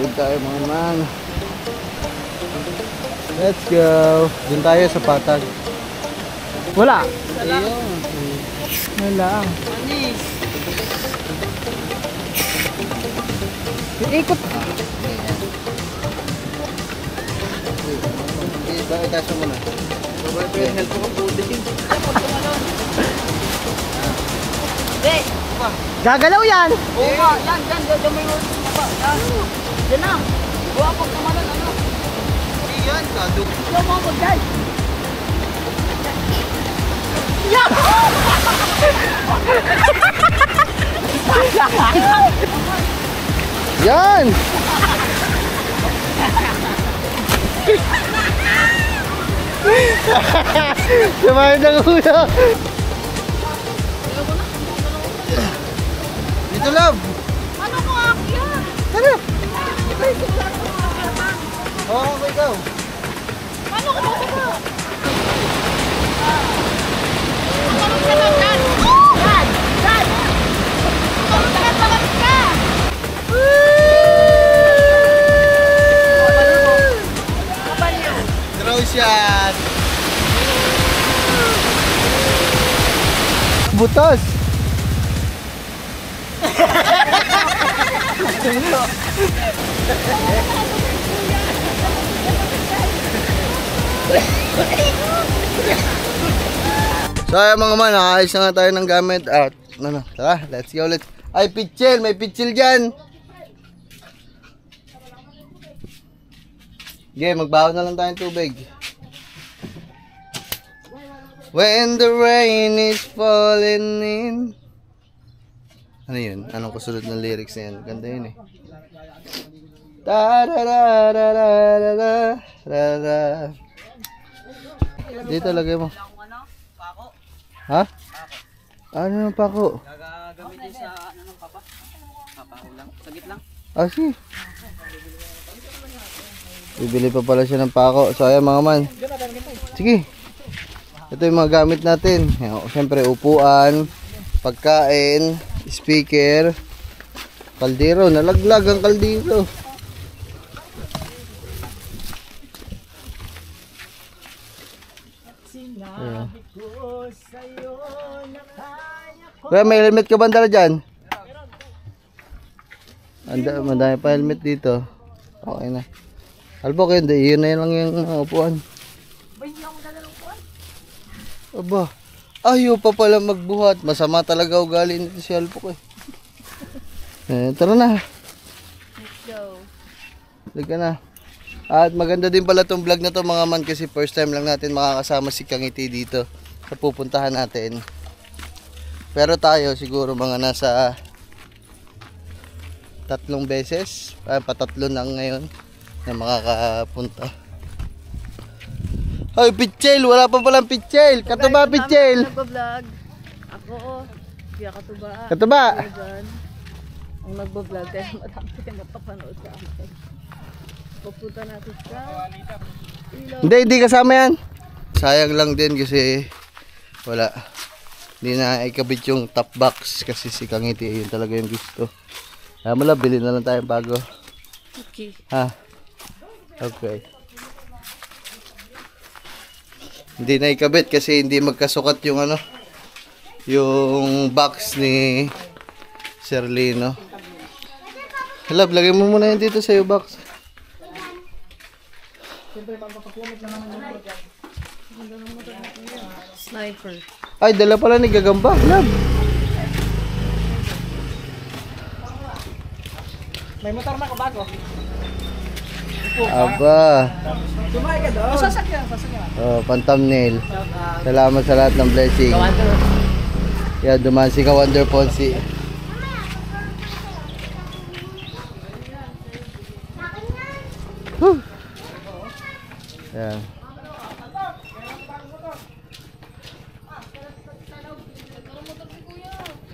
Tawid tayo mga man. Let's go. Doon tayo sa patag. Wala. Ayun. Wala. Ikot. Bakit tayo muna? Help ko po din. Gagalaw yan! Oo nga, yan, dyan may yan. Dyan na. Buwa pag tumalon, ano? Hindi yan, kadug. Diyan mo ako dyan. Yan! Samahin ng ulo! Dito, love! Ano mo akyan? Ano? Oo, okay, ikaw. Paano ko ba? Tulong ka lang, Dan! Dan! Dan! Tulong ka lang, tulong ka! Kapaliw! Throw shot! Butas! So ayan mga man, nakaayos na nga tayo ng gamit at ano, tara, let's go ulit. Ay, pitchel! May pitchel dyan! Okay, magbaho na lang tayong tubig. When the rain is falling in. Ano yun? Anong kasunod ng lyrics na yan? Ganda yun eh. Ta-da-da-da-da-da-da-da. Dito lagay mo. Ha? Ano ng pako? Gagamitin sa ano ng papa? Papako lang. Sagit lang. Ah, si. Bibili pa pala siya ng pako. So ayan mga man. Sige. Ito yung mga gamit natin. Siyempre upuan, pagkain, speaker, kaldero. Nalaglag ang kaldero. Ayan. Kaya may helmet ka ba dala dyan? Madami pa helmet dito. Okay na. Albo kayo, yun na lang yung upuan. Aba, ayaw pa pala magbuhat. Masama talaga ugali nito si Alpo eh. Tara na. Let's go. Liga na. At maganda din pala tong vlog na to mga man kasi first time lang natin makakasama si Kangiti dito sa pupuntahan natin. Pero tayo siguro mga nasa 3 beses, patatlo na ngayon na makakapunta. Ay, pitchel! Wala pa palang pitchel! Katuba, pitchel! Nagbablog. Ako, siya katuba. Katuba! Ang nagbablog kaya marami kayo napapanood sa akin. Pupunta natin sa ilaw. Hindi kasama yan. Sayang lang din kasi wala. Hindi na ikabit yung top box kasi si Kangiti yun talaga yung gusto. Kaya mala, bilhin na lang tayong bago. Okay. Ha? Okay. Hindi na ikabit kasi hindi magkasukat yung ano, yung box ni Sir Lino. Love, lagay mo muna yun dito sa iyo box. Sniper. Ay, dala pala ni Gagamba. Love. May motor na ka bago. Aba. Sumay ka doon. Sasakyan. Oh, pan-thumbnail. Salamat sa lahat ng blessing. Yeah, dumaan si Kawander Ponsi. Yan.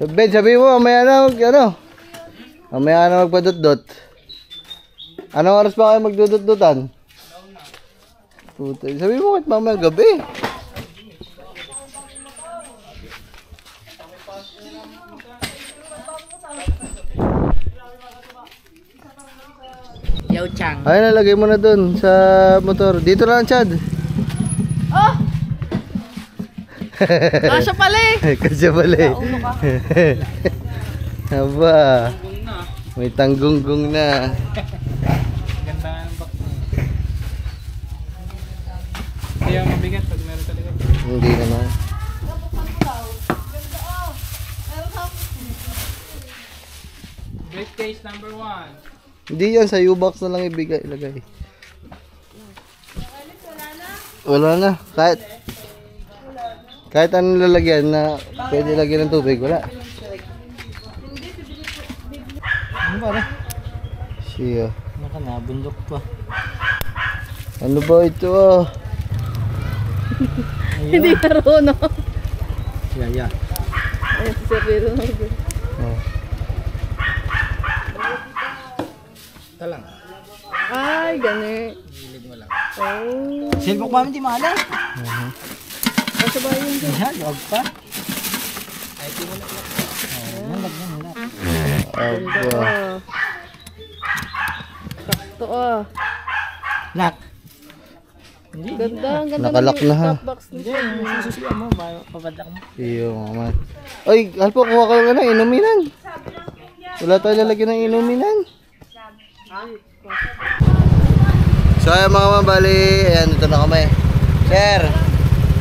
So Ben, sabi mo, mamaya na mamaya na magpadot-dot. Anong oras ba kayo magdudot-dotan? Puta, sabi mo kahit mamaya gabi. Yaw Chang. Ay, nalagay mo na dun sa motor. Dito na lang, Chad. Oh! Kasya pala eh. Kasya pala eh. Ulo ka. Aba. May tanggunggong na. Ganda nga ng box mo. Kaya mabigat pag meron talaga. Hindi naman. Briefcase number 1. Hindi yan, sa U-box na lang ilagay. Wala na. Kahit anong lalagyan na pwede lagyan ng tubig, wala. Ano ba na? Siya. Ano ka na? Bundok pa. Ano ba ito ah? Hindi marunong. Yeah. Ay, si Sir Rero na. Oh. Ito lang. Ay, gani. Gilid mo lang. Oh. Silbok pa hindi mahal eh. Kasi ba yun dyan? Yan, wag pa. Ay, di mo na. Wala. Ganda Aba. ah. Sakto ah. Lock. Hindi. Ganda, ang ganda Nakalak na, ha? top box Hindi, nito. sususuan mo. Papadak mo. Iyo naman. Ay, Alpo, kuha ka lang na inuminan. Wala tayo lalagyan ng inuminan. So ayan mga mabali, ayan dito na kami. Sir,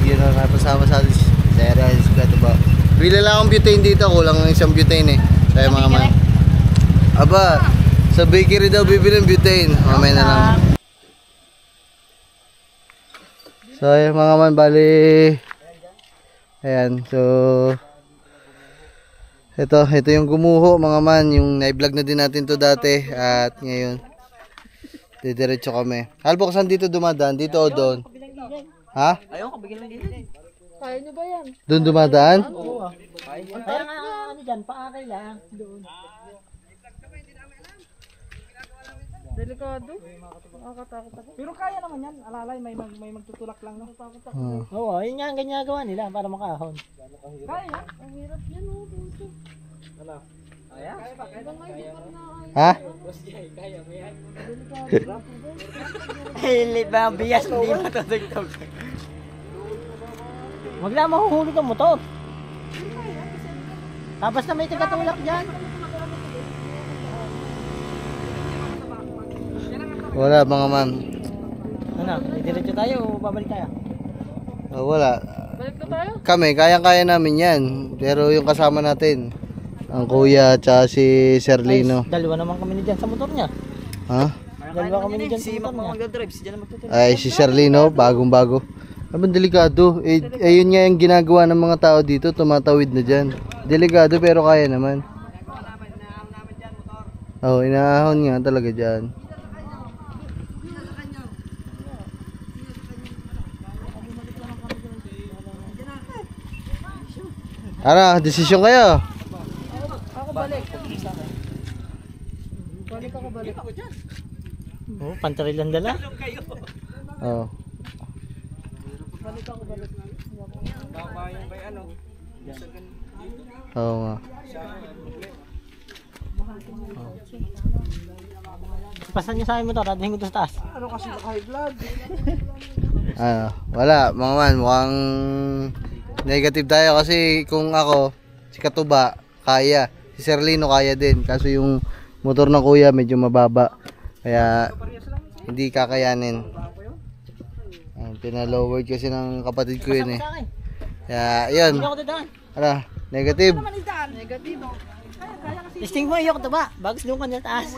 yun na napasama sa atin. Sir, ayos ka ito ba? Bili lang akong butane dito, kulang ng isang butane eh. So ayan mga man. Aba, sa bakery daw bibili ng butane. Mamaya na lang. So ayan mga man, bali. Ayan, so ito yung gumuho mga man, yung na-vlog na din natin to dati at ngayon didiretso kami. Halbo, saan dito dumadaan? Dito o doon? Ha? Ayaw, kabigil lang dito. Kaya nyo ba yan? Doon dumadaan? Oo. Kaya nga ano dyan, paakay lang. Doon. Delikado. Nakakatakot ako. Pero kaya naman yan. Alalay, may magtutulak lang. No? Hmm. Oo, yun nga ang ginagawa nila para makahon. Kaya. Ang hirap yan oh. Dito. Ano? Kaya? Hanggang ngayon di pa rin nakakaya. Ha? Kaya mo yan. Hilit ba ang bias? Hindi matutugtog. Huwag na mahuhulog ang motor. Tapos na may tagatulak dyan. Wala mga man. Ano? Diretso tayo o babalik tayo? Wala. Balik na tayo. Kami, kayang-kaya namin yan. Pero yung kasama natin, ang kuya at si Sir Lino. Dalawa naman kami ni dyan sa motor niya. Ha? Dalawa kami ni dyan sa motor niya. Ay, si Sir Lino, bagong-bago. Abang delikado. Ayun nga yung ginagawa ng mga tao dito, tumatawid na dyan. Delikado pero kaya naman. Oo, inaahon nga talaga dyan. Ano, desisyon kayo? Ako balik. Balik ako balik. Oo, pantaril ang dala. Oo. Balik ako balik. Oo nga. Pasan niyo sa akin motor, dadahin ko to sa taas. Wala, mga man, mukhang negative tayo kasi kung ako, si Katuba, kaya. Si Sir Lino kaya din. Kaso yung motor ng kuya medyo mababa. Kaya hindi kakayanin. Pinalowered kasi ng kapatid ko yun eh. Kaya yun. Hindi ako dadaan. Ano, negative. Negative. Testing mo, iyo ko to ba? Bagus doon ka na taas.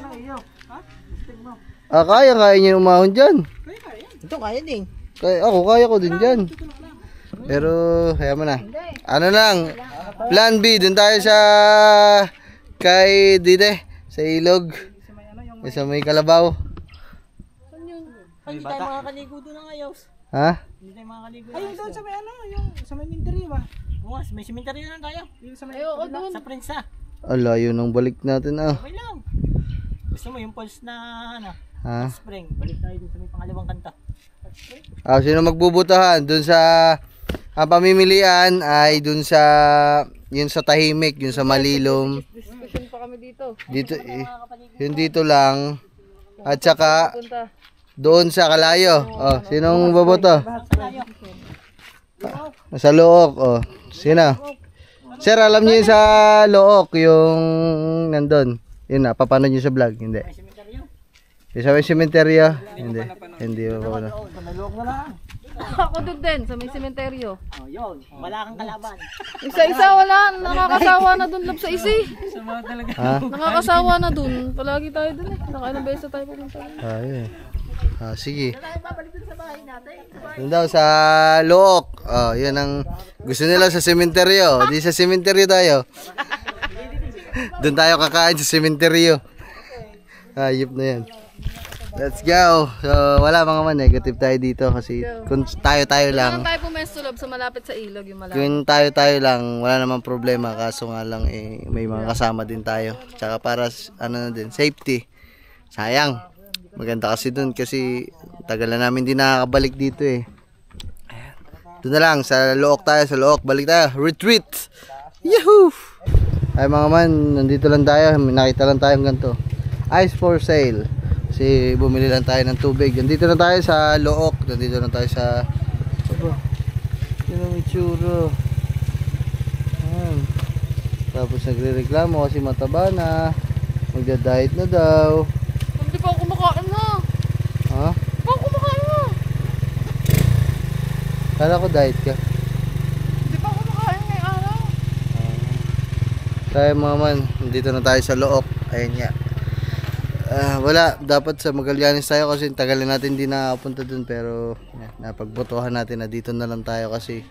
Kaya niya umahon dyan. Ito kaya din. Kaya ko din dyan. Pero, kaya mo na. Ano lang, plan B, dun tayo sa kay Dide, sa ilog. Sa may Kalabaw. Ay, hindi tayo makakaligo doon ng ayos. Ha? Hindi tayo makakaligo. Ay, doon sa may ano, yung sa may cemetery ba? Oo, may cemetery na tayo. Ay, oo, doon. Sa Prinsa. Layo nang balik natin Okay lang. Gusto mo yung pulse na ano? Ha? Spring. Balik tayo dun sa may pangalawang kanta. Sino magbubutahan? Dun sa, ang pamimilian ay dun sa, yun sa tahimik, yun sa malilom. Discussion pa kami dito. Dito, yun dito lang. At saka Punta. doon sa Kalayo. Oh, sinong boboto? Sa Look. Oh, sino? Sir, alam niyo yung sa Look, yung nandun. Yun na, papano niyo sa vlog? Hindi. Yung sa may sementeryo? Hindi. Hindi ba pa Panalok na lang. Ako doon din, sa may sementeryo. Oh, yun. Wala kang kalaban. Isa-isa wala, nakakasawa na doon lab sa isi. Sama talaga. Ha? Nakakasawa na doon. Palagi tayo doon eh. Nakailang beses tayo pumunta. Ayun. Ah, sige. Doon daw sa Look. Oh, yun ang gusto nila sa sementeryo. Di sa sementeryo tayo. Doon tayo kakain sa sementeryo. Ayop na yan. Let's go. So, wala mga man, negative tayo dito kasi kung tayo lang. Kung tayo pumesto lab sa malapit sa ilog yung malapit. Kung tayo lang, wala namang problema. Kaso nga lang, may mga kasama din tayo. Tsaka para, ano na din, safety. Sayang. Maganda kasi dun kasi tagal na namin din nakakabalik dito eh. Doon na lang, sa Look tayo, sa Look. Balik tayo. Retreat! Yahoo! Ay mga man, nandito lang tayo. Nakita lang tayong ganito. Ice for sale. Kasi bumili lang tayo ng tubig. Nandito na tayo sa Look. Nandito na tayo sa... Yun ang itsura. Ayan. Tapos nagre-reklamo kasi mataba na. Magda-diet na daw. Hindi pa ako kumakain na. Ha? Hindi pa ako kumakain na. Kala ko diet ka. Hindi pa ako kumakain ngayong araw. Tayo mga man, nandito na tayo sa Look. Ayan nga. Wala, dapat sa Magallanes tayo kasi tagal na natin hindi nakapunta dun. Pero napagbotohan natin na dito na lang tayo kasi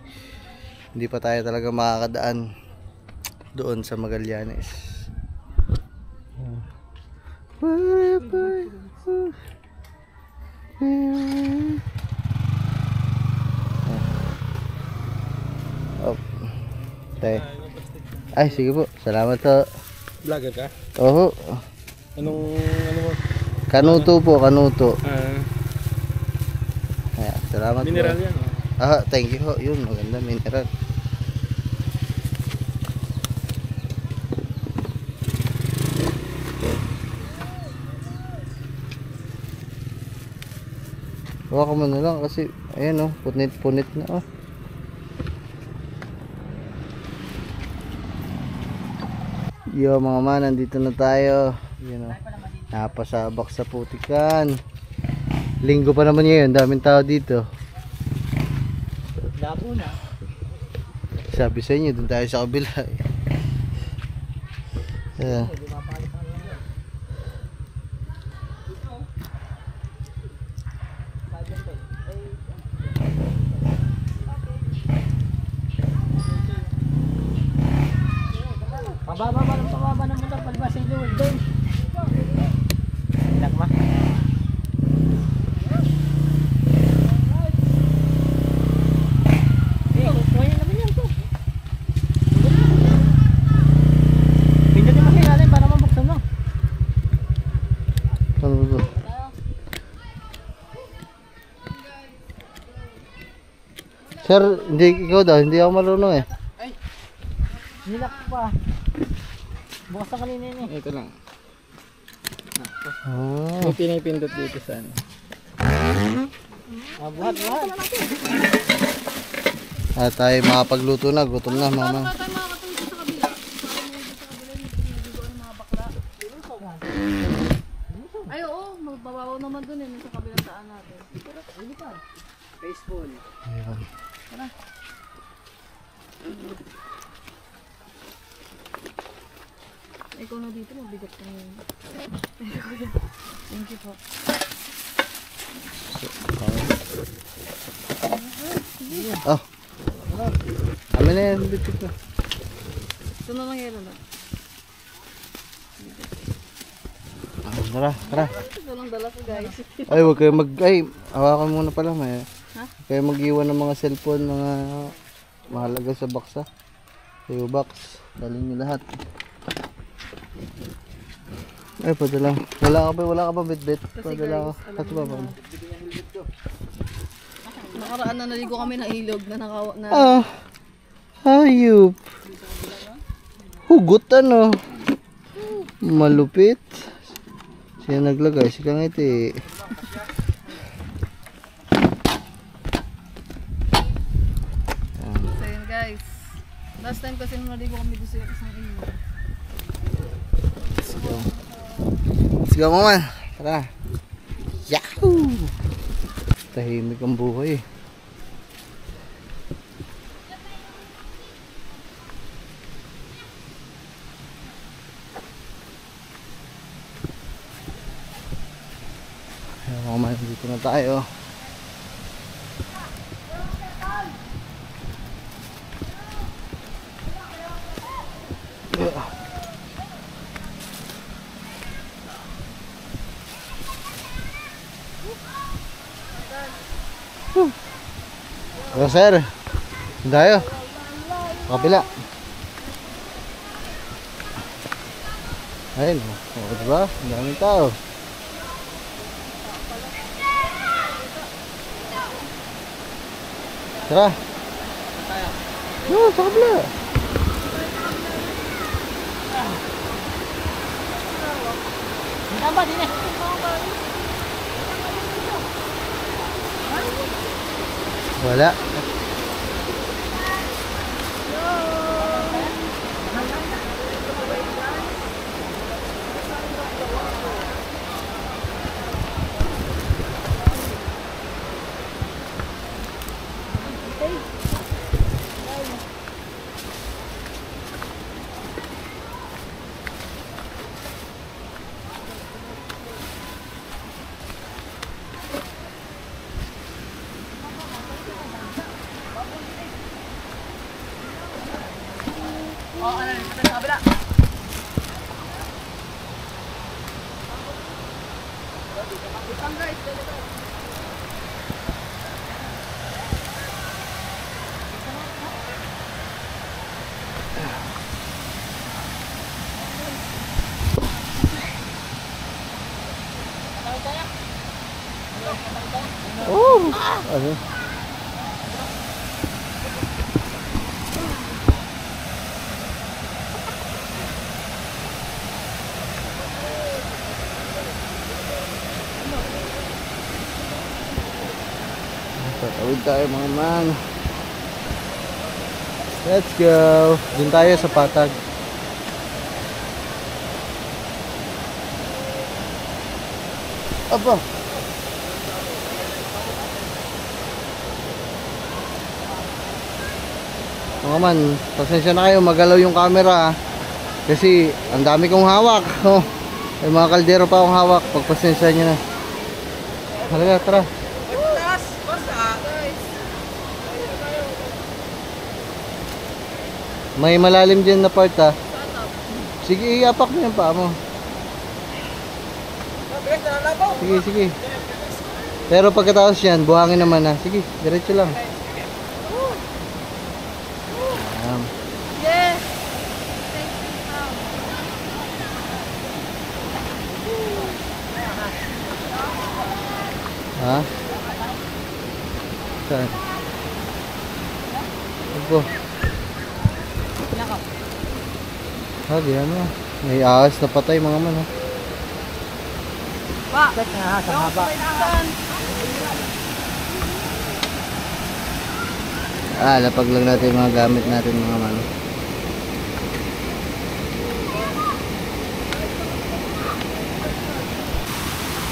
hindi pa tayo talaga makakadaan doon sa Magallanes. Oh. Ay, sige po. Salamat po. Vlogger ka? Oo. Anong, ano mo? Kanuto po, kanuto. Ah, Ayan, salamat mineral po. yan. Thank you ho. Yun, maganda mineral. Huwag ka mo na lang kasi, ayan oh, punit-punit na oh. Yo mga man, nandito na tayo. Yun oh. Napasabak sa putikan. Linggo pa naman ngayon, daming tao dito. Labo na. Sabi sa inyo, dun tayo sa kabila. Ayan. Pababa ng motor, palibas yung luwag doon. Nagma. Kuya naman yan to. Pindutin mo siya natin para mabuksan mo. Ano ba? Sir, hindi ikaw daw, hindi ako marunong eh. Nilak pa. Bukas na kanina yun eh. Ito lang. May pinipindot dito sa ano. Buhat. At tayo makapagluto na, gutom na mama. Paano tayo makakatulog sa kabila? Ay oo, magbabaw naman dun eh, sa kabilang daan natin. Baseball. Ayan. Ikaw na dito, mabigat ka ngayon. Thank you po. Oh. Amin na yan, bitik na. Ito na lang yelo na. Tara. Ito lang dala ko guys. Ay, huwag kayo hawakan muna pala. Ha? Huwag kayo mag-iwan ng mga cellphone, mga mahalaga sa box ha. Kayo box, dalhin nyo lahat. Ay, padala. Wala ka ba bit-bit? Padala ka. Kato ba ba? Nakaraan na naligo kami ng ilog na na. Hayop. Hugot ano. Malupit. Siya naglagay, si Kangiti. So yun guys. Last time kasi nung naligo kami doon sa isang inyo. Let's go. Let's go, Mama. Tara. Yahoo! Tahimik ang buhay eh. Ayan, Mama, dito na tayo. Hello, sir. Tayo. Kapila. Ayun, oh, diba? Ang daming tao. Tara. Sa kabila. Tama din eh. Wala. Oh, ano? Tatawid tayo mga man. Let's go. Doon tayo sa patag. Aba. Mga man, pasensya na kayo, magalaw yung camera kasi ang dami kong hawak. Oh, may mga kaldero pa akong hawak. Pagpasensya nyo na. Halika, tara. May malalim dyan na part ha. Sige, iapak mo yung paa mo. Sige, sige. Pero pagkatapos yan, buhangin naman ha. Sige, diretso lang. Yes! Ha? Saan? Ito. Sabi ano? May ahas na patay mga man ha. Pa! Sa haba. Lapag lang natin yung mga gamit natin mga man.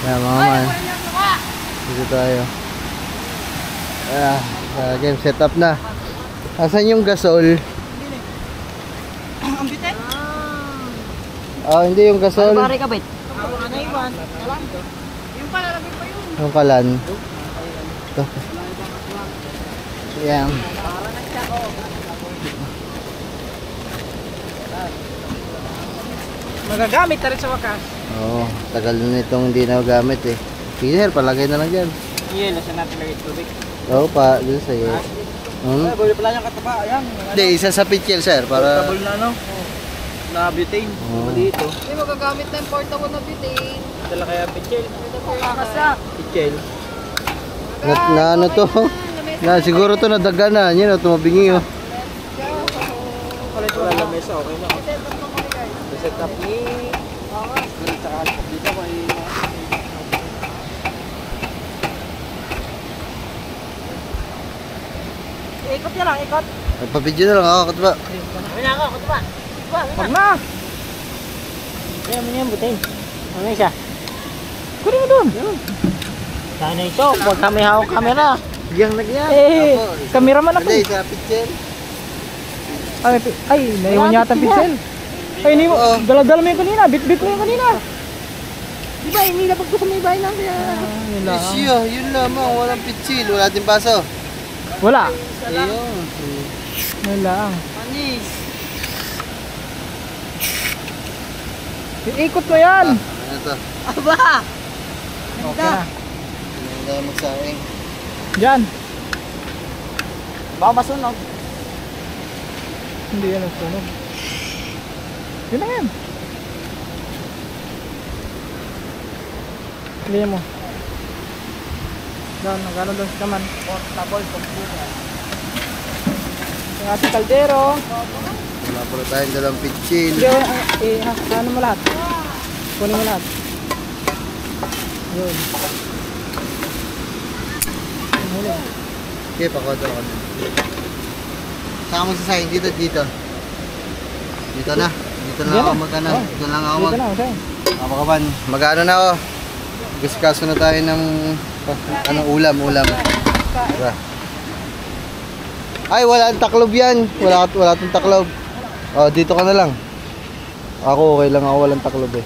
Yan mga man. Dito tayo. Game setup na. Asan yung gasol? Ang bitin? Hindi yung gasol. Pare ka bit? Ano iwan? Yung pala, lagay pa yun. Yung kalan. Ito. Yan. Magagamit na rin sa wakas. Oo, tagal na nitong hindi na gamit eh. Sige sir, palagay na lang dyan. Iyan, nasa natin lagay tubig. Oo pa, dito sa'yo. Ay, buli pala yung kataba. Ayan. Hindi, isa sa pitchel sir, para... Portable na ano? Na butane. Oo. Dito. Hindi magagamit na yung portable na butane. Dala kaya pitchel. Kakasa. Pitchel. Na ano to? Na, siguro to nadaga na. Yan o, tumabingi o. Wala lamesa, okay na. Set up mo kami guys. Set up ni... Tsaka dito ko ay... ikot yan lang, ikot. Nagpa-video na lang ako, katuba. Kami na ako, kutuba. Wag na. Kaya mo niyan, butin. Ano isa? Kunin mo doon. Sana ito, huwag kami hawak kamera. Bigyan nagyan. Eh, cameraman ako. Hindi, sa pitchen. Ay, naiwan yata ang pinsel. Ay, iniwan. Oo. Dala-dala mo yung kanina. Bit-bit mo yung kanina. Di ba, inilapag ko sa may bahay lang. Kaya, yun lang. Siya, yun lamang. Walang pitsil. Wala din baso. Wala. Ayun. Yun lang. Panis. Ikot mo yan. Ano to? Aba! Okay na. Hindi na magsaing. Diyan. Baka masunog. Hindi yan ang sunog. Yun na yan. Pilihan mo. Doon, nagano doon sa kaman. Portable computer. Yung ating kaldero. Wala pala tayong dalang pitsil. Hindi, ano mo lahat? Kunin mo lahat. Yun. Huli. Okay, pakoto ako. Saan mo sasayin? Dito. Dito na. Dito na ako magana. Dito lang ako mag... Dito na, okay. Kapakaban. Mag-ano na ako. Gusto na tayo ng... Anong ulam. Diba? Ay, wala ang taklob yan. Wala tong taklob. Oh, dito ka na lang. Ako, okay lang ako. Walang taklob eh.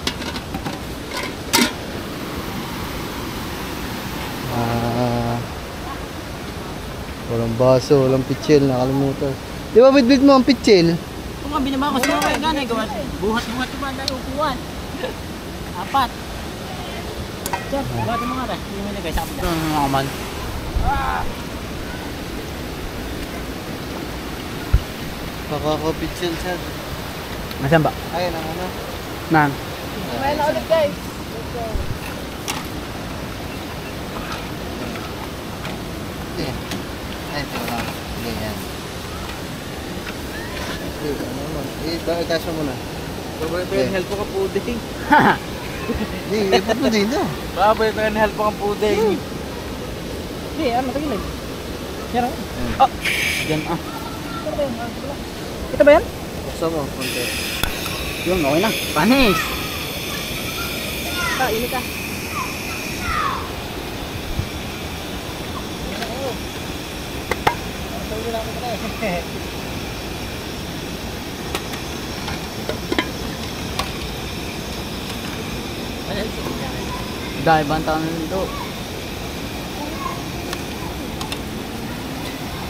Walang baso, walang pitsil. Nakalimutan. Di ba bit mo ang pitsil? Kung nga binaba ko sa mga ganay, buhat-buhat diba dahil upuan. 4. Sir, buhat mo nga rin. Hindi mo nilagay sa kapila. Mga man. Kakakapitsil siya. Nasaan ba? Ayun ang ano. Nan. Kumain na ulit guys. Ay, ito lang. Ganyan. Ikasya mo na. Babay help ko ka puding. Hindi, ipot mo din daw. Babay help ko ka puding. Hindi, ano tagilid? Yan. Oh, yan ah. Ito ba yan? Buksan mo, konti. Yun, okay na. Panis. Ini ka. Dahil bantaw na dito.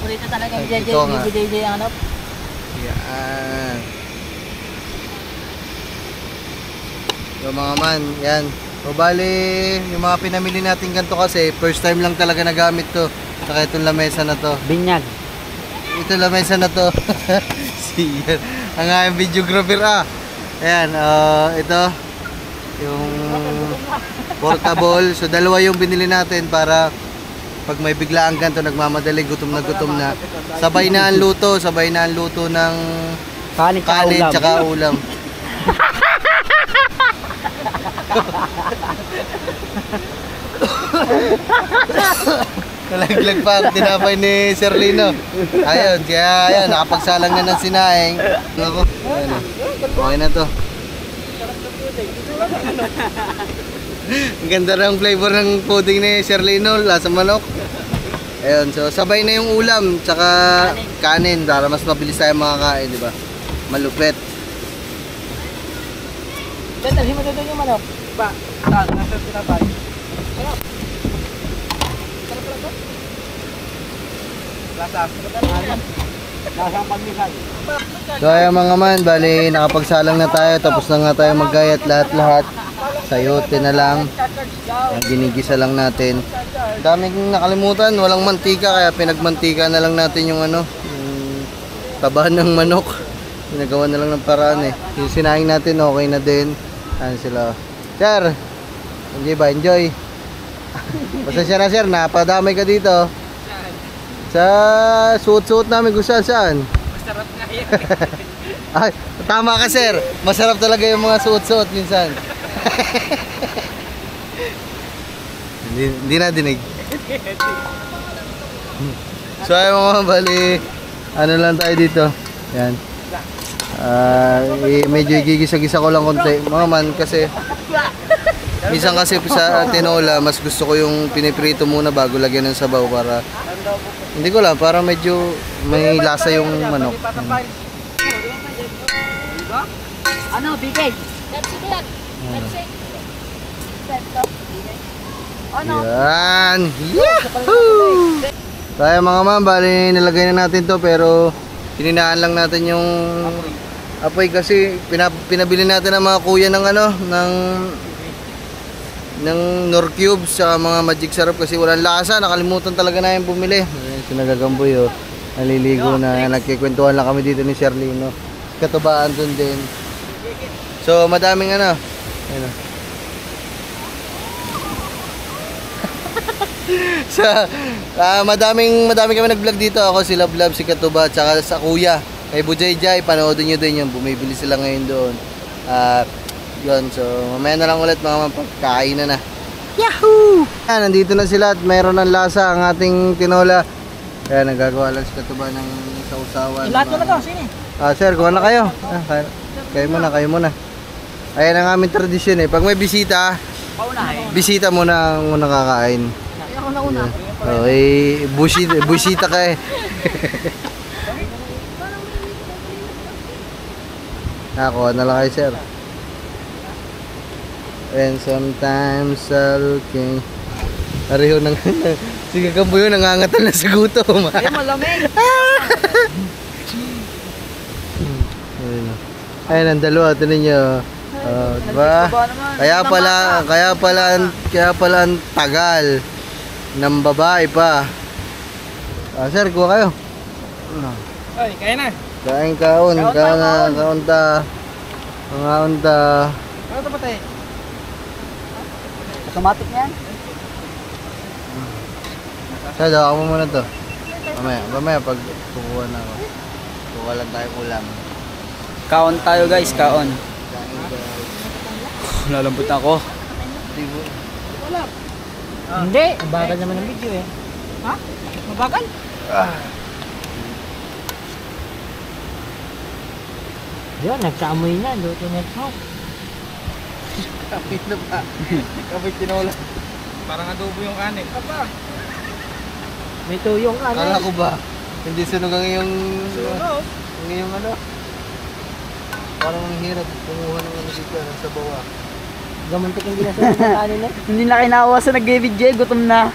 Purito talaga yung JJ ang hanap. Yan. So mga man, yan. So bali, yung mga pinamili natin ganito kasi, first time lang talaga nagamit to. Saka itong lamesa na to. Binyag. Ito lamesa na to. Siyan. Ang aking videographer Ayan, ito. Yung portable. So dalawa yung binili natin para pag may biglaan ganito, nagmamadali, gutom na. Sabay na ang luto ng kanin tsaka ulam. Nalaglag pa ang tinapay ni Sir Lino. Ayun, kaya ayun, nakapagsalang na ng sinaing. Ako, ayun, okay na to. Ang ganda ng flavor ng pudding ni Sir Lino, lasa manok. Ayun, so sabay na yung ulam tsaka kanin para mas mabilis tayo makakain, di ba? Malupit. Dalhin mo doon yung manok. Ba, nasa tinapay. Sarap. Sarap pala to. Lasang pagmisal. So ayan mga man, bali nakapagsalang na tayo, tapos na nga tayo maggayat lahat-lahat. Sayote na lang. Ginigisa lang natin. Daming nakalimutan, walang mantika kaya pinagmantika na lang natin yung ano, yung tabahan ng manok. Ginagawa na lang ng paraan eh. Yung sinaing natin okay na din. Ano sila? Sir, hindi ba? Enjoy. Pasensya na sir, napadamay ka dito. Sa suot-suot namin kung saan. Masarap nga yan. Ay, tama ka sir. Masarap talaga yung mga suot-suot minsan. Hindi na dinig. So ay mga bali, ano lang tayo dito. Yan. Medyo igigisa-gisa ko lang konti. Mga man, kasi minsan kasi sa tinola, mas gusto ko yung piniprito muna bago lagyan ng sabaw para hindi ko lang, para medyo may lasa yung manok. Ano, bigay? Yan! Yahoo! Kaya mga ma'am, bali nilagay na natin to pero hininaan lang natin yung apoy kasi pinabili natin ng mga kuya ng ano, ng Nor Cubes sa mga Magic Sarap kasi walang lasa, nakalimutan talaga na yung bumili. Sinagagamboy oh, naliligo na, nagkikwentuhan lang kami dito ni Sherlino. Katubaan dun din. So madaming ano, ayun. Sa madami kami nag-vlog dito. Ako, si Love Love, si Katuba, at saka sa kuya kay Bujayjay, panoodin nyo din yun. Bumibili sila ngayon doon. Yun, so mamaya na lang ulit mga pagkainan na. Yahoo! Nandito na sila at mayroon ng lasa ang ating tinola. Kaya nagagawa lang si Katuba ng sausawan. Lahat mo na to, sini. Sir, kuha na kayo. Kayo muna. Ayan ang aming tradisyon eh. Pag may bisita, bisita muna ang unang kakain. Una. Okay, busita ka eh. Ako na lang kayo, sir. And sometimes looking. Ariho nang sige kampo yun, nangangatal na sa gutom. Ay, malamig. Ayun ang dalawa, ito ninyo. Diba? Kaya pala ang tagal ng babae pa. Sir, kuha kayo. Ay, kaya na. Kaon ta. Ano ito pa tayo? Automatic na yan. Sir, dawa mo muna to. Mamaya pag kukuha na ako. Kukuha lang tayo ulam. Kaon tayo guys, kaon. Lalambot ako. Hindi, mabagal naman ang video eh. Ha? Mabagal? Yun, nagsaamoy na. Luto na ito. Kapit na ba? Kapit tinola. Parang adobo yung kanin. Apa? May tuyong kanin. Kala ko ba? Hindi sunugang yung... Sunog? Yung ano? Parang ang hirap kumuha ng ano dito ng sabaw. Gamuntik yung ginasunog ng kanin eh. Hindi na kinawa sa nag-video, gutom na.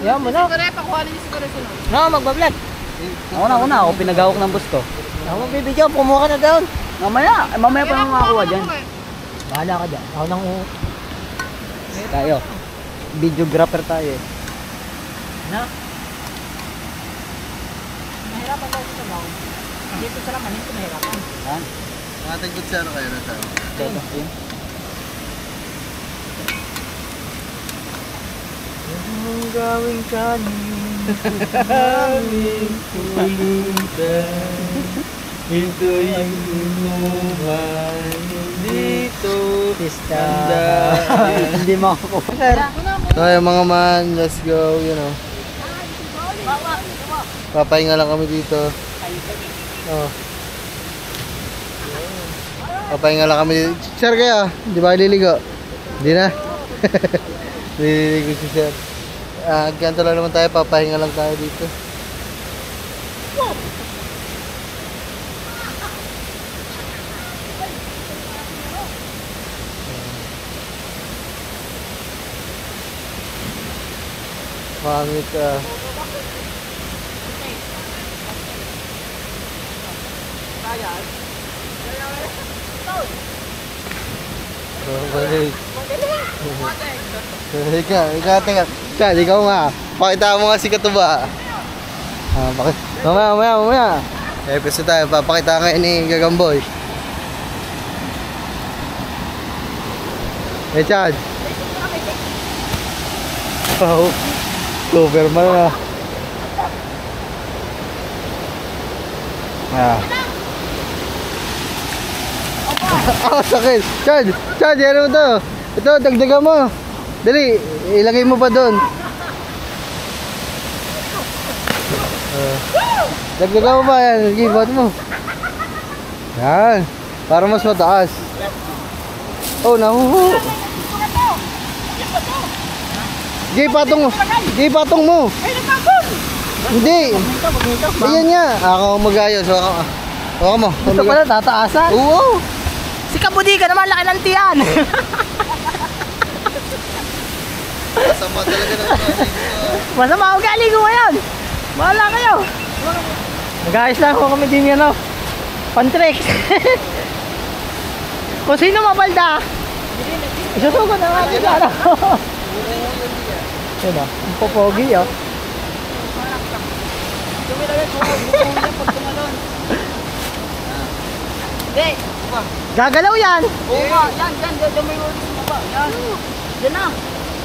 Yan mo na. Siguro, pakuha niyo siguro sunod. No, magbablog. Ako na, ako pinagawak ng bus ko. Ako magbibidyo, kumuha ka na doon. Mamaya pa nang makakuha dyan. Bahala ka dyan. Ako nang tayo. Videographer tayo eh. Na? Mahirapan daw sa sabaw. Dito sa laman, hindi mahirapan. Ha? Ating kutsara kayo na tayo. Yun. Ang gawing kanin, aming pulutan. Ito'y inuman dito. Pista. Hindi makakuha. So yung mga man, let's go, you know. Papahinga lang kami dito. Oh. Papahinga lang kami dito. Sir kaya, di ba liligo? Hindi na. Liligo si sir. Ganito lang naman tayo, papahinga lang tayo dito. Pangit balik. Ikaw. Chad, ikaw nga. Pakita mo nga si Katuba. Mamaya. Pwede tayo. Papakita nga ni Gagamboy. Chad. Oh. Superman na. Sakit. Chad, yan mo to. Ito, dagdagan mo. Dali, ilagay mo pa doon. Dagdagan mo ba yan? Sige, buhat mo. Yan. Para mas mataas. Oh, nahuhu. Sige, patong mo. Sige, patong mo. Hindi. Ayan nga. Ako mag-ayos. Ako mo. Ito pala, tataasan. Oo. Si Kabudi ka naman, laki ng tiyan. Masama talaga na. Masama ugali ko ngayon. Bahala kayo. Mag-ayos lang ako kami din yan, no? Pantrek. Kung sino mabalda, isusugod na nga nila, no? Yun, no? Ang popogi, oh. Gagalaw yan. Oo nga, yan, dyan may ulit sa baba. Yan. Yan na.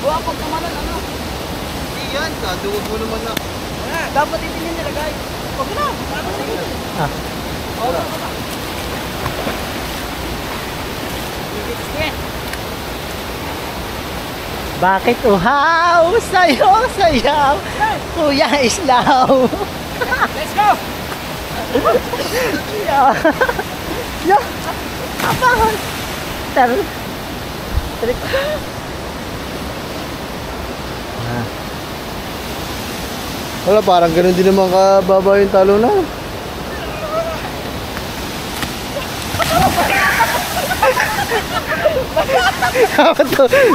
Buha pag tumalon, ano? Hindi yan. Kaduwag mo naman na. Dapat ito yung nilagay. Huwag na. Ah. Oo, baba. Bakit uhaw sa'yo sayaw, Kuya Islaw? Let's go! Yo! Apahon! Tarik! Wala, parang ganun din naman kababa yung talo na.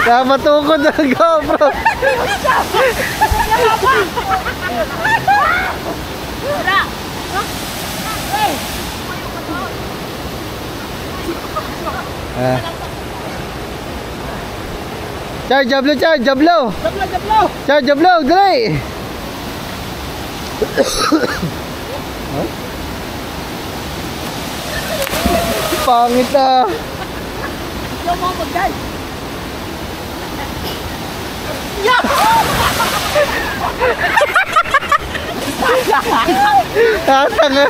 Napatukod ang GoPro. Char, jablo, char, jablo. Char, jablo, dali. Pangit ah. Yung mga mag-guys. Tanga.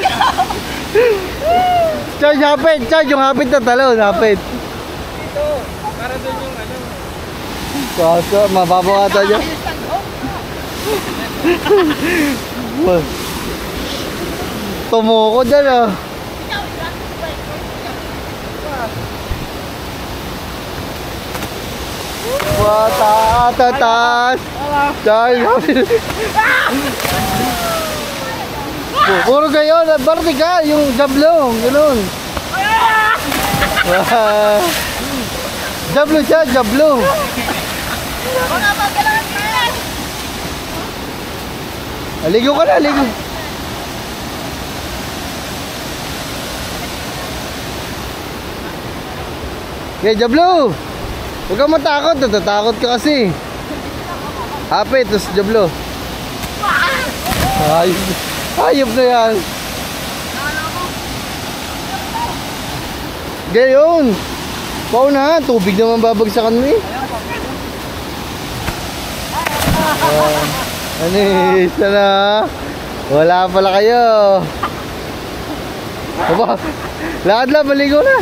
Char, hapit. Char, yung hapit na talon. Hapit. Dito. Para doon yung ano. Kaso, mababaw ata dyan. Tumuko dyan ah. Taas. Char, puro kayo, vertical, yung jablong, gano'n. Jablo siya, jablo. Aligo ka na, aligo. Okay, jablo. Huwag kang matakot, natatakot ka kasi. Hapit, tapos jablo. Hayop na yan. Gayon. Pauna, tubig naman babagsakan mo eh. Anis, na. Wala pala kayo. Aba, lahat lang, maligo na.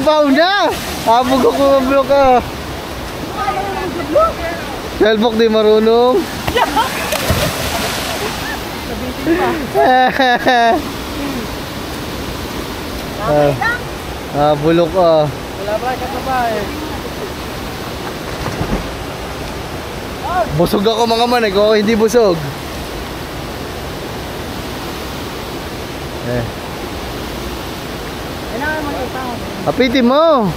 Pauna. Habog ako mablo ka. Cellbox di marunong. Bulok ah. Wala ba ka pa eh. Busog ako mga man, ikaw hindi busog. Kailangan mo yung tao. Hapitin mo.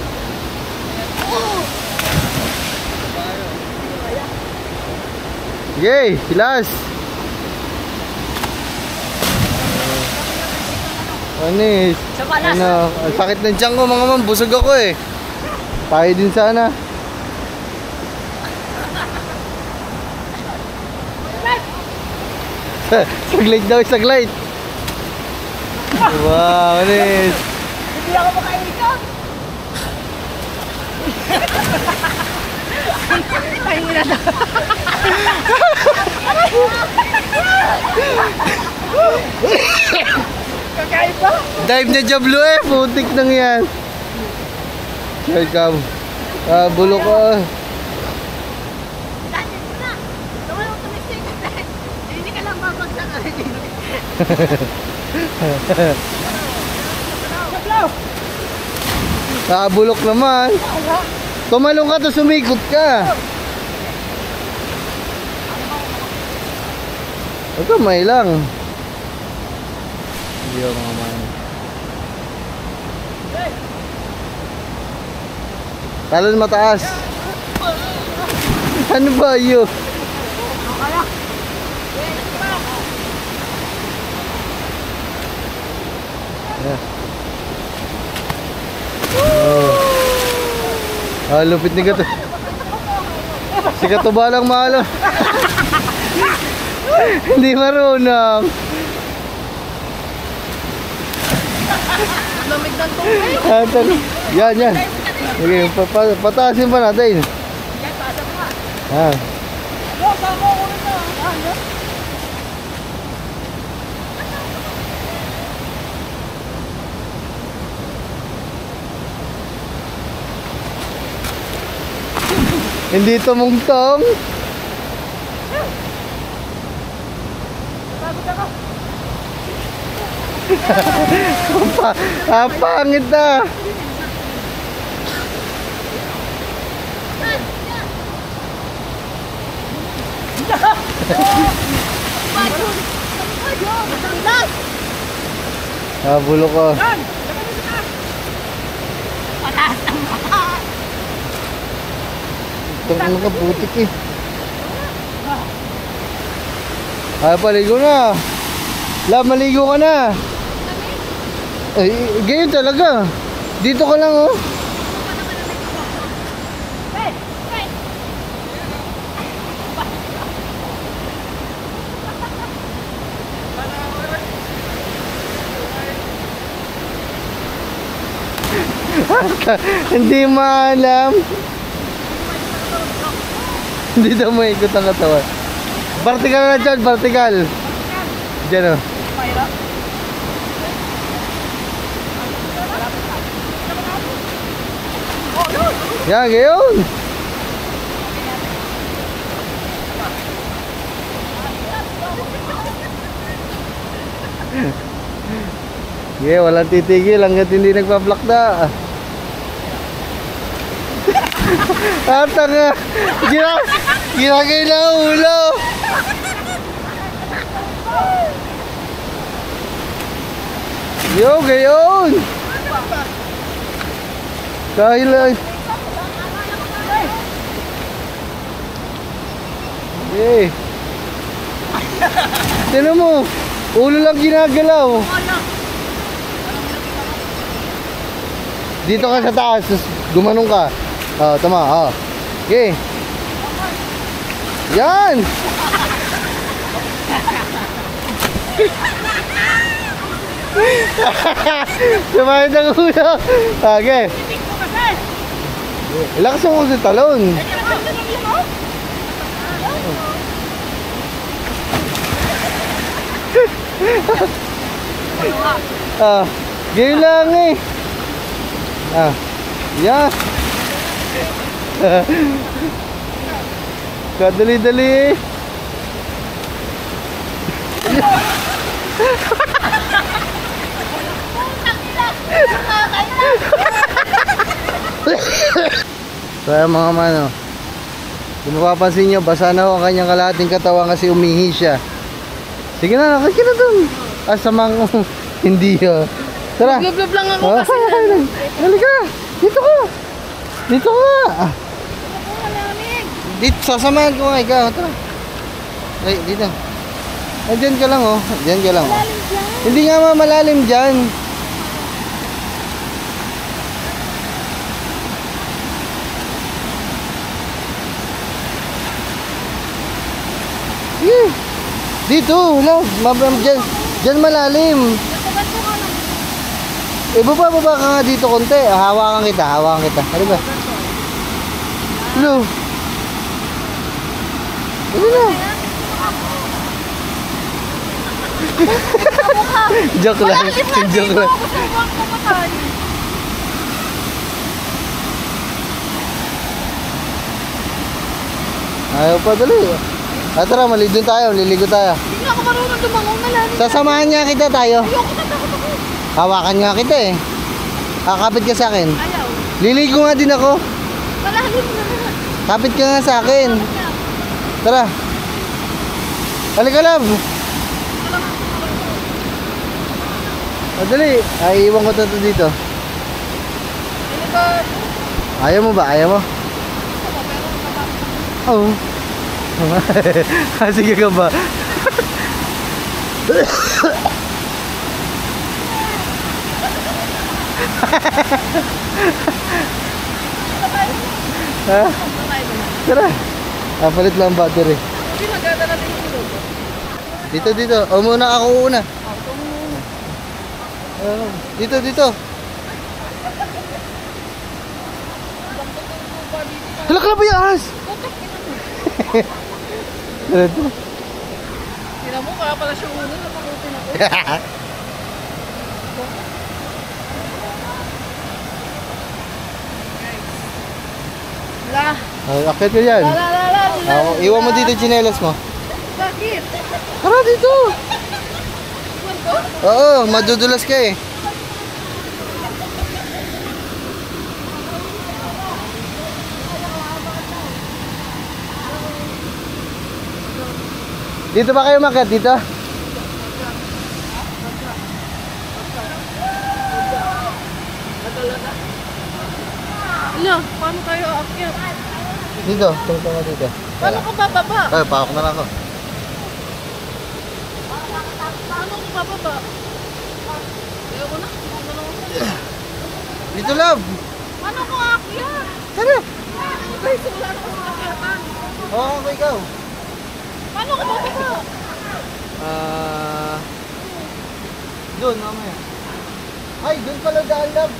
Sige, silas. Anis. Ano, ang sakit ng tiyan ko mga man, busog ako eh. Tayo din sana. Saglight daw, saglight. Wow, anis. Hindi ako makaikot. Tahingin na daw. Kakaiba. Dive na jablo eh, putik nang yan. Welcome. Bulok ko. Bulok naman. Tumalong ka to, sumikot ka. Ito may lang. Hindi ako mga man. Talon mataas. Ano ba yun? Lupit ni Gato. Si Gato balang malo. Hindi marunong. Lamig ng tubig. Yan. Okay, pataasin pa natin. Yan, pasok ka. Ah. Sama ko na. Hindi tumungtong. Pangit na. Bulok ko. Ang mga putik eh. Paligo na. Maligo ka na. Ay, ganyan talaga. Dito ka lang oh. Hindi maalam. Hindi daw maikot ang katawan. Vertical na dyan, vertical. Dyan o. Yan, gayon. Yeah, walang titigil hanggat hindi nagpa-block na. Tanga. Ginagay na ulo. Yo, gayon. Kahilay. Eh. Tinan mo, ulo lang ginagalaw. Dito ka sa taas, gumanong ka. Tama, okay. Yan. Sumayad ang ulo. Okay. Lakas mo sa talon. Gaya lang eh. Yan. Kadali-dali. So mga mano, kung mapapansin nyo, basa na ang kanyang kalahating katawan kasi umihi siya. Sige na, nakakita na dun. Asamang hindi yun. Tara. Blub-blub lang ako kasi. Halika, dito ka. Dito ka. Dito, sasamahan ko nga ikaw. Tara. Ay, dito. Ay, dyan ka lang oh. Dyan ka lang oh. Hindi nga malalim dyan. Dito, wala. Dyan malalim. Baba ka nga dito konti. Hawakan kita. Ano ba? Hello. Ano na? Joke lang. Joke lang. Ayaw pa, dali. Tara, malidon tayo, liligo tayo. Hindi na ako marunong lumangon na lang. Sasamahan nga kita tayo. Ayoko na takot ako. Hawakan nga kita eh. Kakapit ka sa akin. Ayaw. Liligo nga din ako. Malalim na. Kapit ka nga sa akin. Tara. Halika, love. Madali. Ay, iwan ko to dito. Ilipad. Ayaw mo ba? Ayaw mo? Oo. Sige ka ba? Ha? Tara. Palit lang ang battery. Hindi magdadala din yung logo. Dito. O muna ako una. Dito. Hala ka ba yung ahas? Tira mo, kaya pala siya ulo. Napakutin ako. La. Akit ka dyan. La. Iwan mo dito chinelas mo. Bakit? Tara dito. Iwan ko? Oo, madudulas ka eh. Dito ba kayo makat? Dito? Ala, paano tayo aakyat? Dito. Tungtong ka dito. Paano ka bababa? Ay, pakok na lang ako. Paano ka bababa? Ayoko na. Dito, love. Paano ko aakyat? Tara. Guys, wala na kasi akyatan. Oo, ikaw. Paano ka bababa? Doon, mamaya. Ay, doon pala daan, love.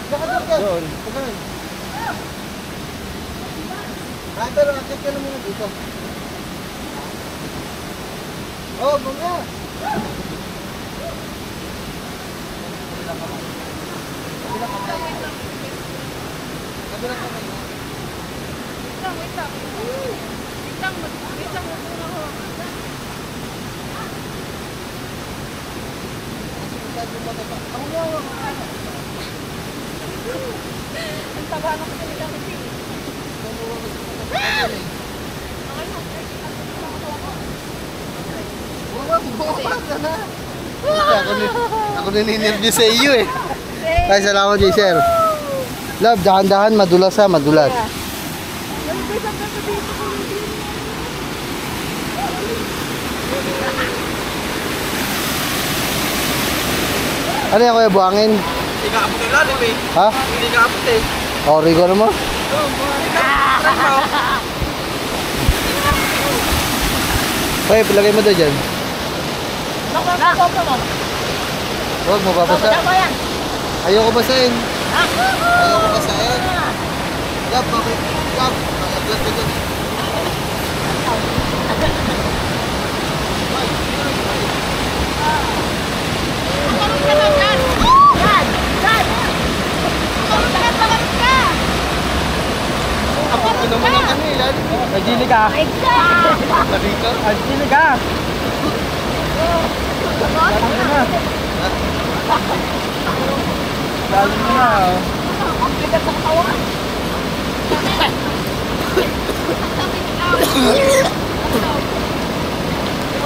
Saka doon ka. Doon. Pero akit ka na muna dito. Oh, mamaya. Kabilang kamay. Wait lang. Wait lang, muna ako. Ang taba na kasi nila kasi. Ako nininirview sa iyo eh. Ay, salamat kay sir. Love, dahan-dahan, madulas ha, madulas. Ano yan kuya, buhangin? Hindi ka kapot yung lalim eh. Ha? Hindi ka kapot eh. O, Rico na mo? Okay, pilagay mo doon dyan. Huwag mo babasa. Ayoko basahin. Ayoko basahin. Yap, bakit? Yap. Agad ka dyan. Kapag ko naman ang ano eh, lalim mo. Nagili ka. Lalim ka? Nagili ka. Lalim mo na.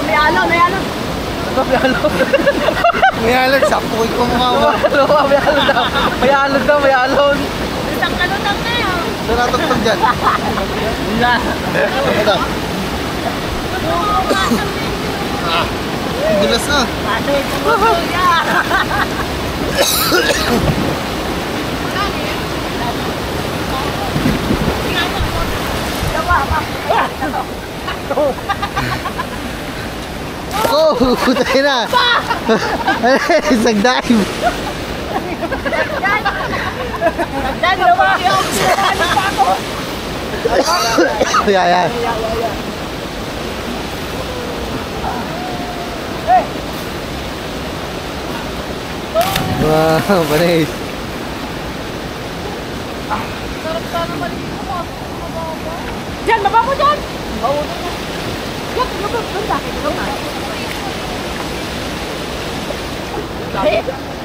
May alon. May alon. May alon, sapukin ko mukha mo. May alon daw. Isang kalutang na yun. Naratagpag dyan. Wala. Ito. Dulas na. Oh, tayo na. Sagdaim. Yeah. Wow, panis. Sarap sana maligo mo. Diyan, baba mo dyan.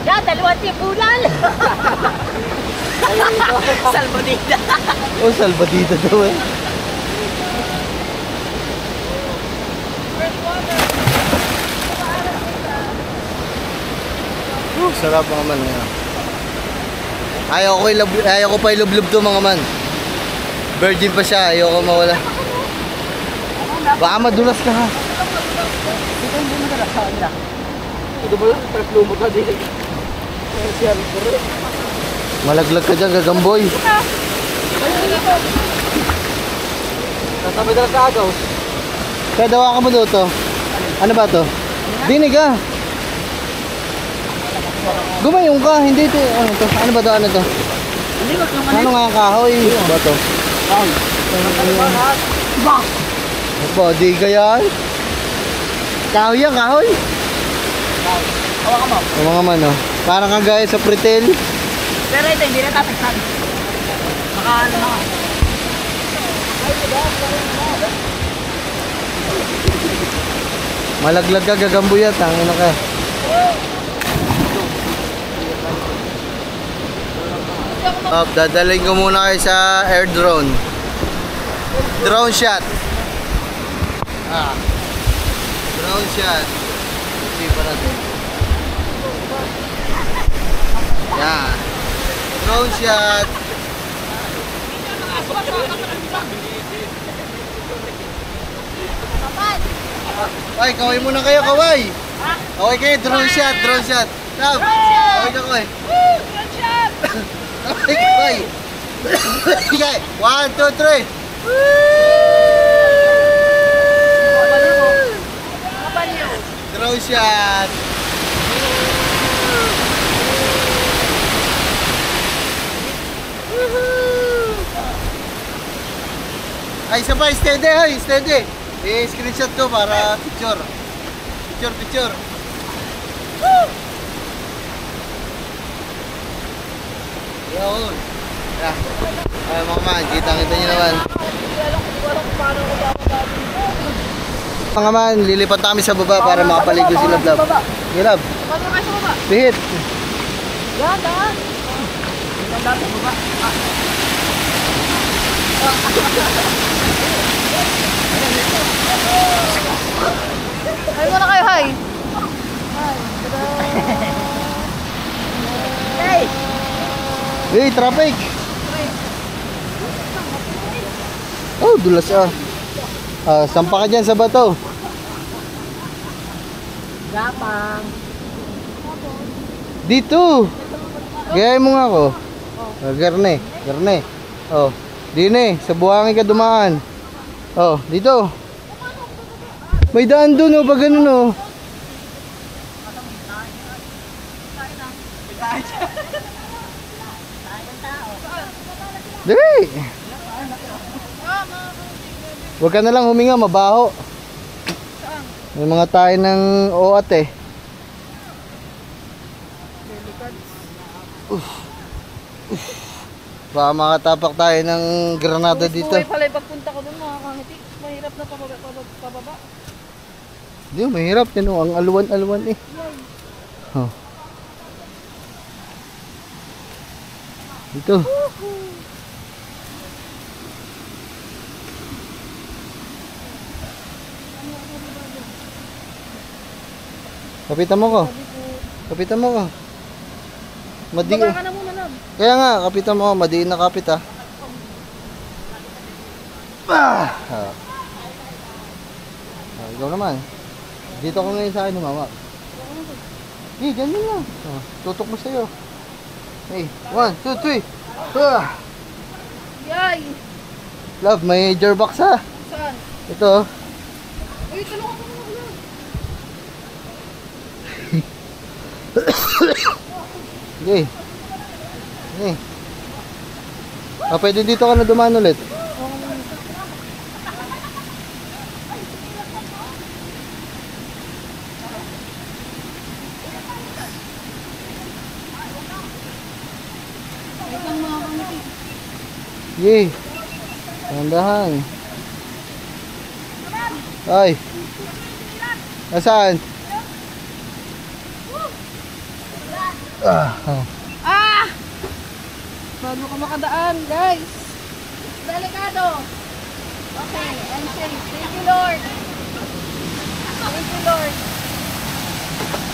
Ya, dalawang tipulan! Salmonida! Oh, salbadita daw eh. Sarap mga man. Ayaw ko pa ilublob to mga man. Virgin pa siya, ayaw ko mawala. Baka madulas ka ha. Malaglag ka dyan, gagamboy. Nasabay ka agaw. Kaya dawa ka mo doon to. Ano ba to? Dinig ah. Gumayong ka, hindi to. Ano to? Ano ba to? Ano to? Ano nga yung kahoy? Ano ba to? Body ka yan? Kahoy yan, kahoy? Hawa ka mo. O mga man oh. Parang kagaya sa pretel. Pero ito, hindi na tataksan. Makaano na. Malaglag ka, gagamboy at tangin na ka. Dadalhin ko muna kayo sa air drone. Drone shot. Drone shot. Sipa natin. Yan. Drone shot. Ay, kaway muna kayo, kaway. Kaway kayo, drone shot, drone shot. Tab, kaway ka, kaway. Drone shot! Kaway, kaway. Okay, 1, 2, 3. Drone shot. Ay, sabay, steady, ay, steady. I-screenshot ko para picture. Picture. Yun. Ay, mga man, kita-kita nyo naman. Mga man, lilipat na kami sa baba para makapaligo si Lab. Lab. Paano kayo sa baba? Pihit. Yan, daan. Daan sa baba. Hi muna kayo, hi. Hey! Hey, traffic! Oh, dulas ah. Sampa ka dyan sa bato. Gapang. Dito! Gayay mo nga ako. Garne. Oh, dine, sa buhangin ka dumaan. Oh, dito. May daan doon oh, pag ganun oh. Dali! Huwag ka na lang huminga, mabaho. May mga tayo ng oat eh. Baka makatapak tayo ng granada dito. Buhay pala pagpunta ko doon mga kangiti. Mahirap na pababa. Hindi, mahirap yan oh. Ang alwan-alwan eh. Oh. Dito. Kapitan mo ko. Madi. Baba ka na muna, Lab. Kaya nga, kapitan mo ko. Madiin na kapit ah. Ikaw naman. Dito ko ngayon sa akin mama. Ganyan lang. Tutok mo sa'yo. Hey, 1, 2, 3. Yay! Love, may gearbox ha. Saan? Ito. Uy, tulungan ko muna, Lab. Okay. Pwede dito ka na dumaan ulit. Yay. Tandahan. Ay. Nasaan? Oh. Ah! Bago ka makadaan, guys. Delikado. Okay, and safe. Thank you, Lord. Thank you, Lord.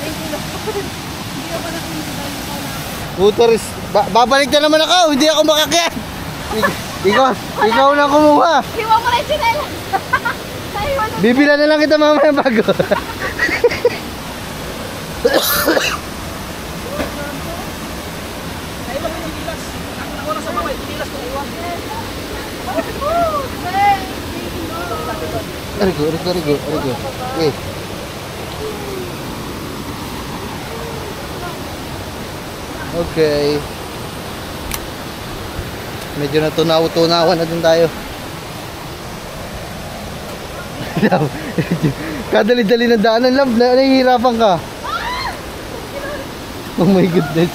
Thank you, Lord. Hindi ako nakikinig. Puteris, babalik na naman ako, hindi ako makakyat. Ikaw na kumuha. Hiwa mo na yung chinelas. Bibila na lang kita mamaya bago. Arigo. Okay. Okay. Medyo natunaw-tunawan na din tayo. Kadali-dali na daanan, love. Nahihirapan ka. Oh my goodness.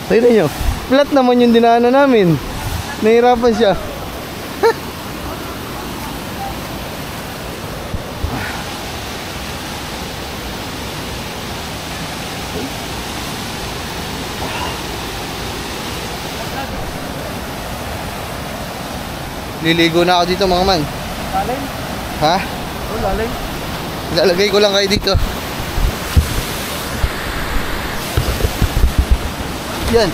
Tignan nyo. Flat naman yung dinaanan namin. Nahihirapan siya. Liligo na ako dito mga man. Lalim? Ha? Oh, lalim. Lalagay ko lang kayo dito. Yan.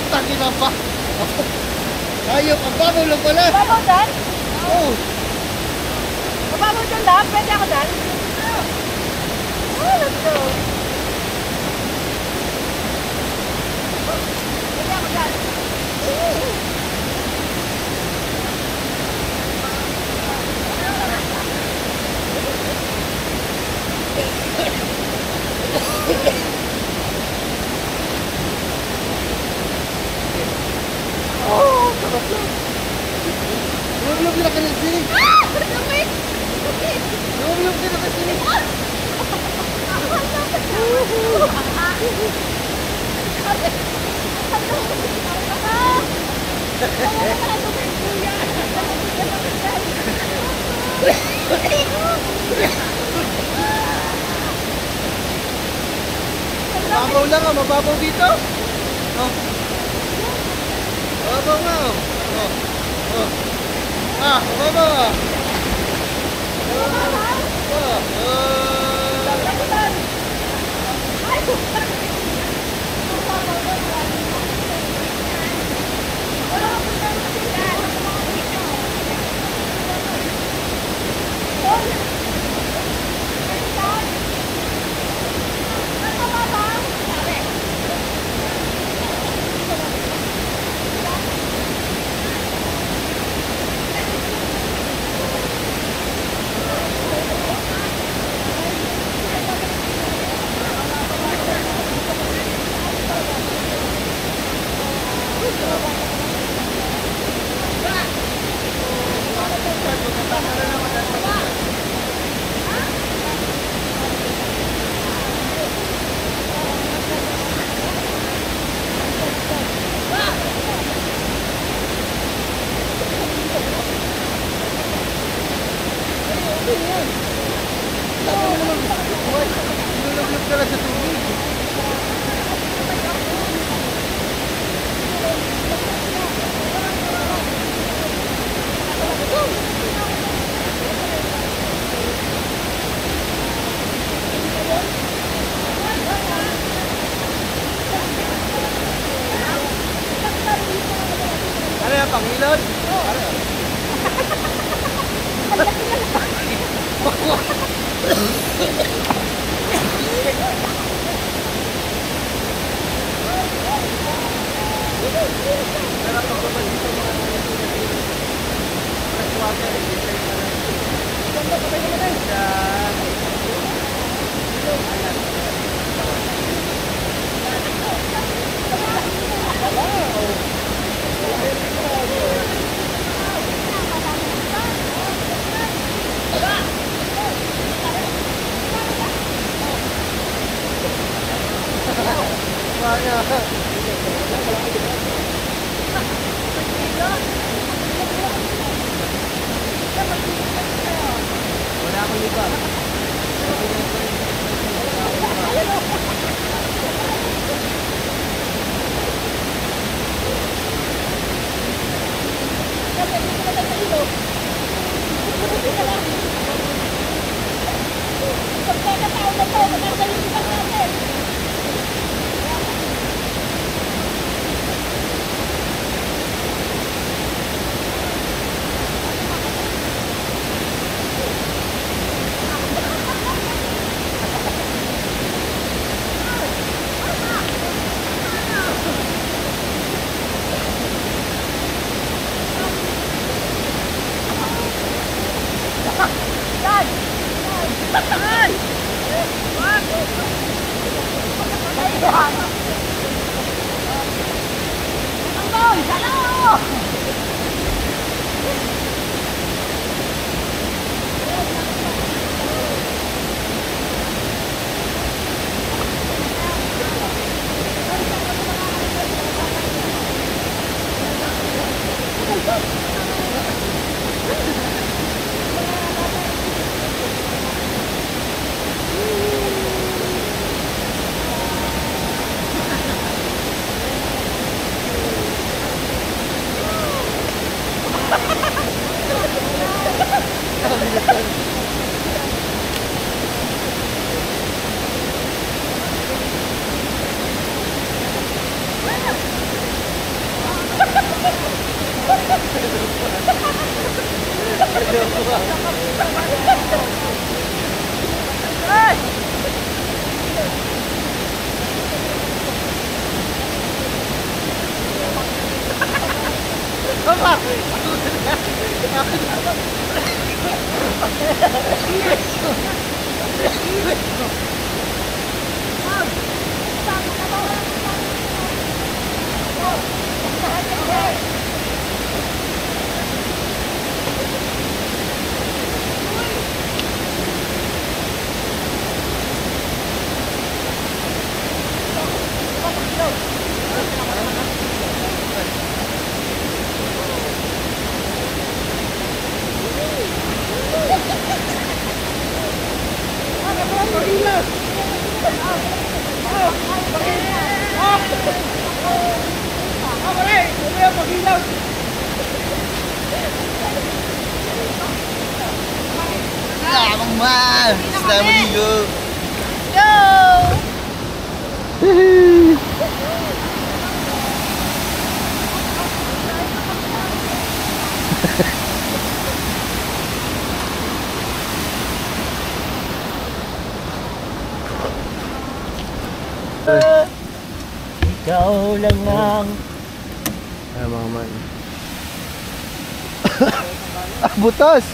Tangina pa. Ayok, ang babaw lang pala. Babaw dyan? Oh. Babaw dyan lang? Pwede ako dyan? Oh, let's go. Pwede ako dyan. Oh, sarap lang. Lumulog na ka ng sinig. Ah! Lumit! Lumit! Lumulog na ka sinig. Mababaw lang ah, mababaw dito. Oh. Mababaw nga oh. Oh. Ah, mababaw ah. Nilulog ka lang sa tubig. Ano yan, pangilod? Wala akong liba. Stay maligo. Go! Ikaw lang ang Ay mga man. Butas!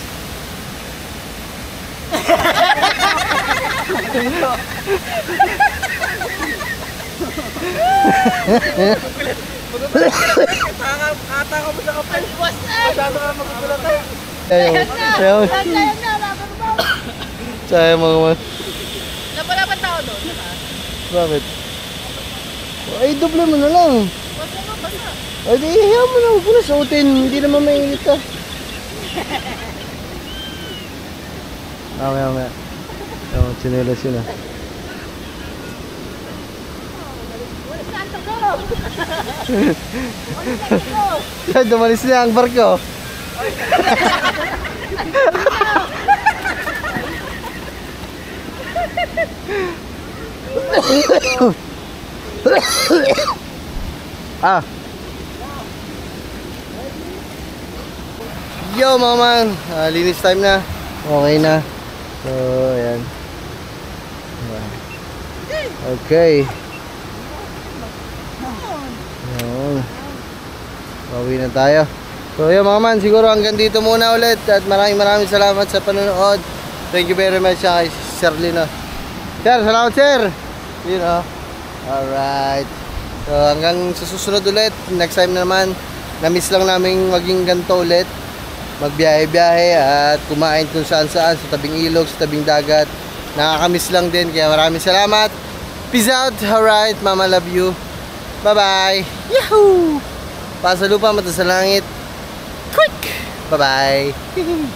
Ata ka mo sa kapal. Masyado ka magkukulat tayo. Sayang. Sayang na, nakakababa. Sayang mga man. Napala pa tao doon, diba? Bakit? Ay, doble mo na lang. Huwag mo mabasa. Ay, di ihiya mo na. Huwag mo na suotin. Hindi naman mainit ka. Mamaya. Ewan, sinelas yun ah. Dumalis na ang barko. Yo mga man, linis time na. Okay na. So, ayan. Okay. Ayan. Bawi na tayo. So, yun mga man, siguro hanggang dito muna ulit. At maraming salamat sa panonood. Thank you very much kay Sir Lino. Sir, salamat sir. Yun o. Alright. So, hanggang sa susunod ulit. Next time na naman. Na-miss lang namin maging ganito ulit. Magbiyahe-biyahe at kumain kung saan-saan. Sa tabing ilog, sa tabing dagat. Nakakamiss lang din. Kaya maraming salamat. Peace out. Alright. Mama love you. Bye-bye! Yahoo! Pasa lupa, mata sa langit. Quick! Bye-bye!